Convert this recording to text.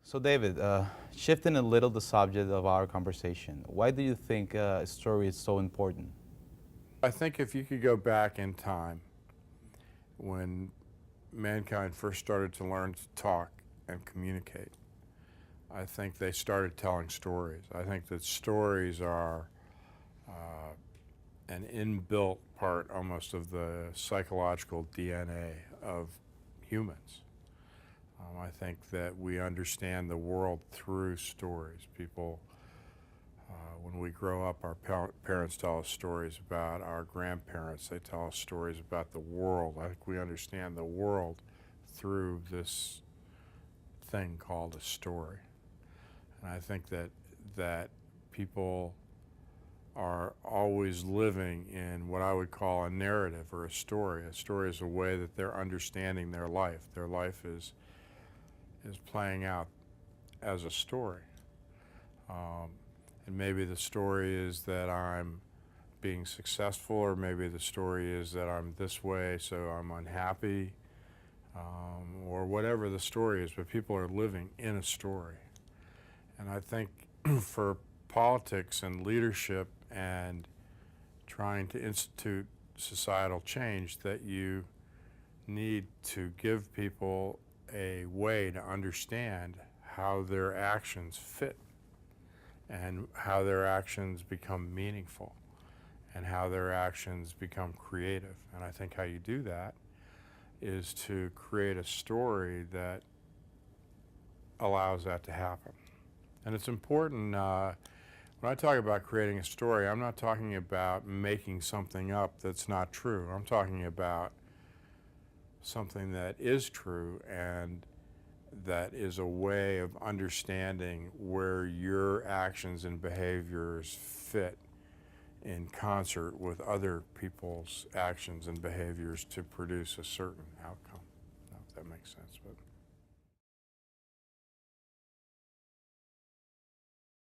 So David, shifting a little the subject of our conversation, why do you think a story is so important? I think if you could go back in time when mankind first started to learn to talk and communicate, I think they started telling stories. I think that stories are an inbuilt part almost of the psychological DNA of humans. I think that we understand the world through stories. People, when we grow up, our parents tell us stories about our grandparents. They tell us stories about the world. I think we understand the world through this thing called a story. And I think that people are always living in what I would call a narrative or a story. A story is a way that they're understanding their life. Their life is playing out as a story. And maybe the story is that I'm being successful, or maybe the story is that I'm this way, so I'm unhappy, or whatever the story is, but people are living in a story. And I think for politics and leadership and trying to institute societal change, that you need to give people a way to understand how their actions fit and how their actions become meaningful and how their actions become creative. And I think how you do that is to create a story that allows that to happen. And it's important, when I talk about creating a story, I'm not talking about making something up that's not true. I'm talking about something that is true and that is a way of understanding where your actions and behaviors fit in concert with other people's actions and behaviors to produce a certain outcome. I don't know if that makes sense, but